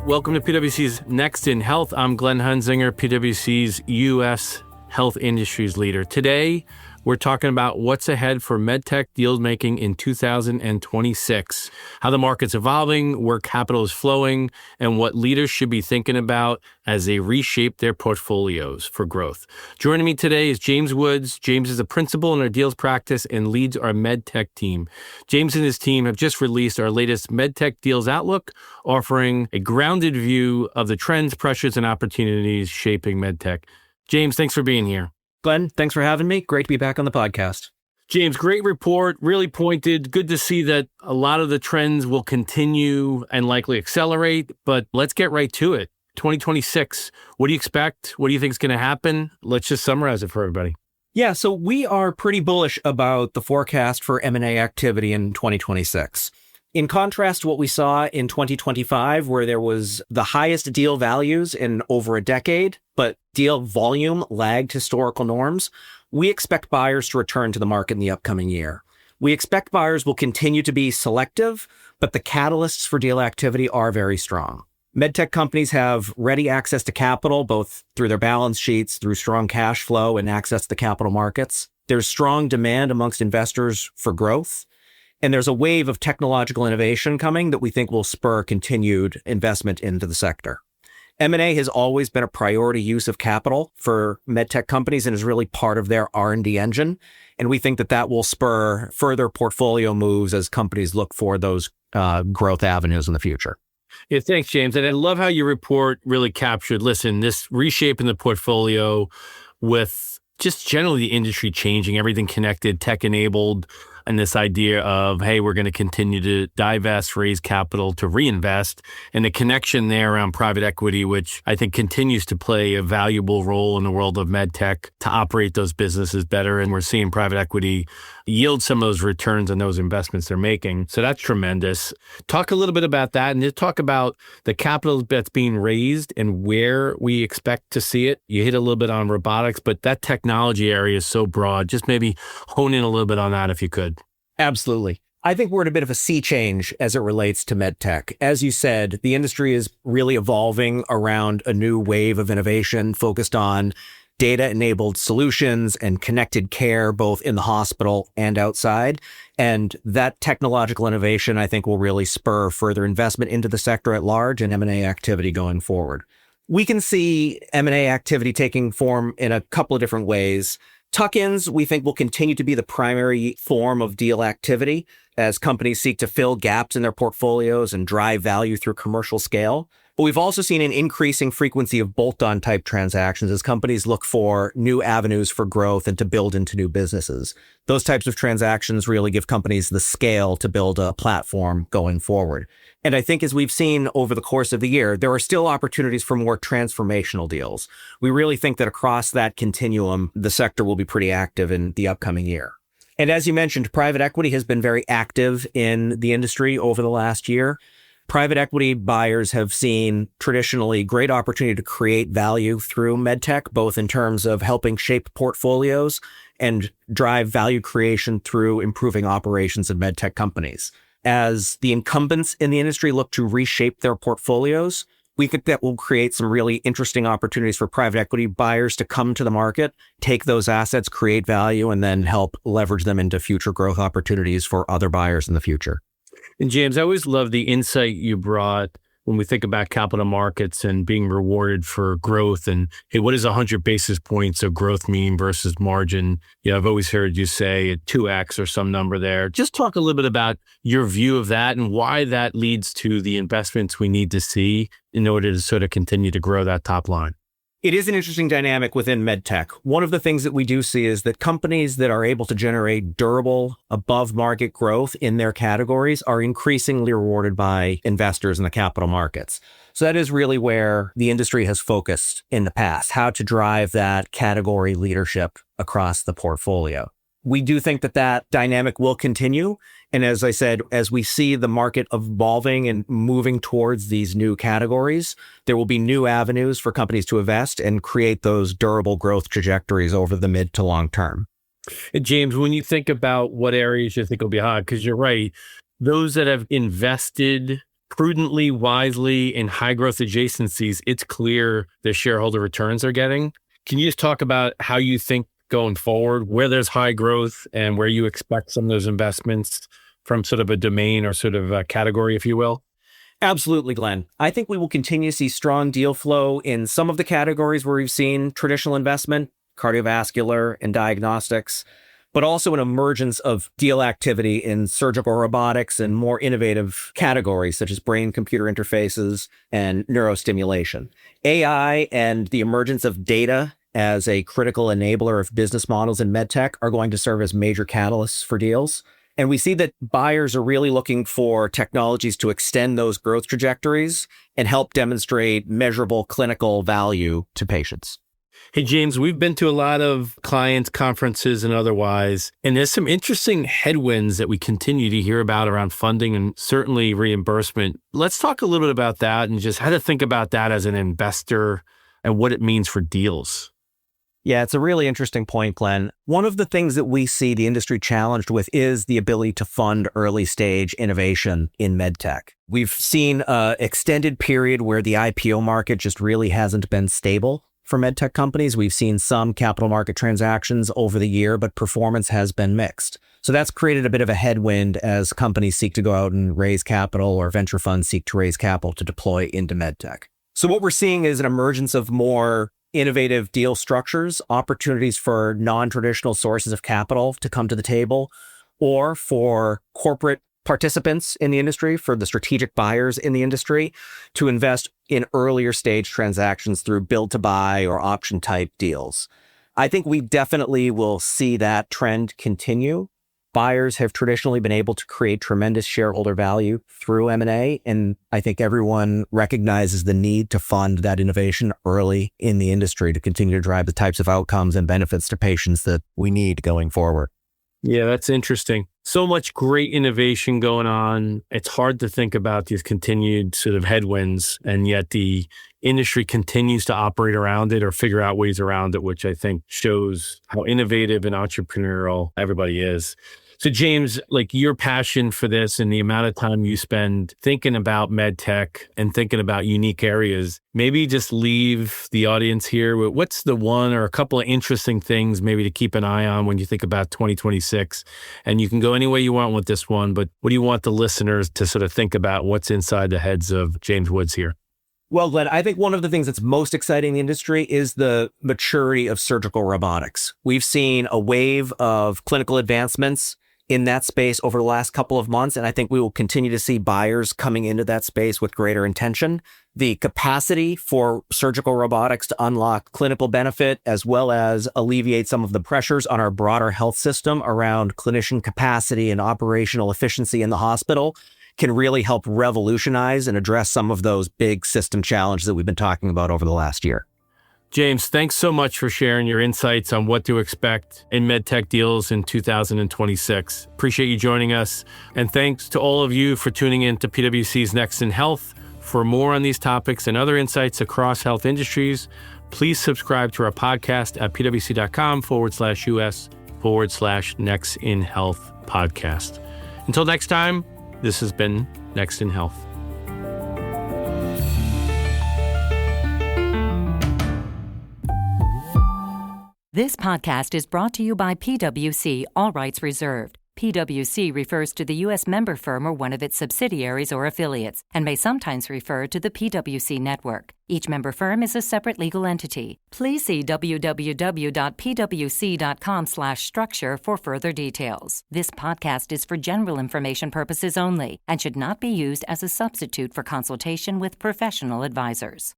Welcome to PwC's Next in Health. I'm Glenn Hunzinger, PwC's U.S. Health Industries leader. Today, we're talking about what's ahead for medtech deal making in 2026, how the market's evolving, where capital is flowing, and what leaders should be thinking about as they reshape their portfolios for growth. Joining me today is James Woods. James is a principal in our deals practice and leads our medtech team. James and his team have just released our latest medtech deals outlook, offering a grounded view of the trends, pressures, and opportunities shaping medtech. James, thanks for being here. Glenn, thanks for having me. Great to be back on the podcast. James, great report, really pointed. Good to see that a lot of the trends will continue and likely accelerate, but let's get right to it. 2026, what do you expect? What do you think is going to happen? Let's just summarize it for everybody. Yeah, so we are pretty bullish about the forecast for M&A activity in 2026. In contrast to what we saw in 2025, where there was the highest deal values in over a decade, but deal volume lagged historical norms, we expect buyers to return to the market in the upcoming year. We expect buyers will continue to be selective, but the catalysts for deal activity are very strong. Medtech companies have ready access to capital, both through their balance sheets, through strong cash flow and access to the capital markets. There's strong demand amongst investors for growth. And there's a wave of technological innovation coming that we think will spur continued investment into the sector. M&A has always been a priority use of capital for medtech companies and is really part of their R&D engine. And we think that that will spur further portfolio moves as companies look for those growth avenues in the future. Yeah, thanks, James. And I love how your report really captured, this reshaping the portfolio with just generally the industry changing, everything connected, tech-enabled, and this idea of, hey, we're going to continue to divest, raise capital to reinvest, and the connection there around private equity, which I think continues to play a valuable role in the world of medtech to operate those businesses better. And we're seeing private equity yield some of those returns on those investments they're making. So that's tremendous. Talk a little bit about that and just talk about the capital that's being raised and where we expect to see it. You hit a little bit on robotics, but that technology area is so broad. Just maybe hone in a little bit on that if you could. Absolutely. I think we're at a bit of a sea change as it relates to medtech. As you said, the industry is really evolving around a new wave of innovation focused on data-enabled solutions and connected care, both in the hospital and outside. And that technological innovation, I think, will really spur further investment into the sector at large and M&A activity going forward. We can see M&A activity taking form in a couple of different ways. Tuck-ins, we think, will continue to be the primary form of deal activity as companies seek to fill gaps in their portfolios and drive value through commercial scale. But we've also seen an increasing frequency of bolt-on type transactions as companies look for new avenues for growth and to build into new businesses. Those types of transactions really give companies the scale to build a platform going forward. And I think as we've seen over the course of the year, there are still opportunities for more transformational deals. We really think that across that continuum, the sector will be pretty active in the upcoming year. And as you mentioned, private equity has been very active in the industry over the last year. Private equity buyers have seen traditionally great opportunity to create value through medtech, both in terms of helping shape portfolios and drive value creation through improving operations of medtech companies. As the incumbents in the industry look to reshape their portfolios, we think that will create some really interesting opportunities for private equity buyers to come to the market, take those assets, create value, and then help leverage them into future growth opportunities for other buyers in the future. And James, I always love the insight you brought when we think about capital markets and being rewarded for growth and, hey, what does 100 basis points of growth mean versus margin? I've always heard you say a 2x or some number there. Just talk a little bit about your view of that and why that leads to the investments we need to see in order to sort of continue to grow that top line. It is an interesting dynamic within medtech. One of the things that we do see is that companies that are able to generate durable, above-market growth in their categories are increasingly rewarded by investors in the capital markets. So that is really where the industry has focused in the past, how to drive that category leadership across the portfolio. We do think that that dynamic will continue. And as I said, as we see the market evolving and moving towards these new categories, there will be new avenues for companies to invest and create those durable growth trajectories over the mid to long term. And James, when you think about what areas you think will be hot, because you're right, those that have invested prudently, wisely in high growth adjacencies, it's clear the shareholder returns are getting. Can you just talk about how you think going forward, where there's high growth and where you expect some of those investments from sort of a domain or sort of a category, if you will? Absolutely, Glenn. I think we will continue to see strong deal flow in some of the categories where we've seen traditional investment, cardiovascular and diagnostics, but also an emergence of deal activity in surgical robotics and more innovative categories such as brain-computer interfaces and neurostimulation. AI and the emergence of data as a critical enabler of business models in medtech are going to serve as major catalysts for deals. And we see that buyers are really looking for technologies to extend those growth trajectories and help demonstrate measurable clinical value to patients. Hey, James, we've been to a lot of clients, conferences and otherwise, and there's some interesting headwinds that we continue to hear about around funding and certainly reimbursement. Let's talk a little bit about that and just how to think about that as an investor and what it means for deals. Yeah, it's a really interesting point, Glenn. One of the things that we see the industry challenged with is the ability to fund early stage innovation in medtech. We've seen an extended period where the IPO market just really hasn't been stable for medtech companies. We've seen some capital market transactions over the year, but performance has been mixed. So that's created a bit of a headwind as companies seek to go out and raise capital or venture funds seek to raise capital to deploy into medtech. So what we're seeing is an emergence of more innovative deal structures, opportunities for non-traditional sources of capital to come to the table, or for corporate participants in the industry, for the strategic buyers in the industry, to invest in earlier stage transactions through build to buy or option type deals. I think we definitely will see that trend continue. Buyers have traditionally been able to create tremendous shareholder value through M&A, and I think everyone recognizes the need to fund that innovation early in the industry to continue to drive the types of outcomes and benefits to patients that we need going forward. Yeah, that's interesting. So much great innovation going on. It's hard to think about these continued sort of headwinds, and yet the industry continues to operate around it or figure out ways around it, which I think shows how innovative and entrepreneurial everybody is. So James, like your passion for this and the amount of time you spend thinking about med tech and thinking about unique areas, maybe just leave the audience here with what's the one or a couple of interesting things maybe to keep an eye on when you think about 2026. And you can go any way you want with this one, but what do you want the listeners to sort of think about what's inside the heads of James Woods here? Well, Glenn, I think one of the things that's most exciting in the industry is the maturity of surgical robotics. We've seen a wave of clinical advancements in that space over the last couple of months, and I think we will continue to see buyers coming into that space with greater intention. The capacity for surgical robotics to unlock clinical benefit, as well as alleviate some of the pressures on our broader health system around clinician capacity and operational efficiency in the hospital, can really help revolutionize and address some of those big system challenges that we've been talking about over the last year. James, thanks so much for sharing your insights on what to expect in medtech deals in 2026. Appreciate you joining us. And thanks to all of you for tuning in to PwC's Next in Health. For more on these topics and other insights across health industries, please subscribe to our podcast at pwc.com/US/Next in Health podcast. Until next time, this has been Next in Health. This podcast is brought to you by PwC, all rights reserved. PwC refers to the U.S. member firm or one of its subsidiaries or affiliates, and may sometimes refer to the PwC network. Each member firm is a separate legal entity. Please see www.pwc.com/structure for further details. This podcast is for general information purposes only and should not be used as a substitute for consultation with professional advisors.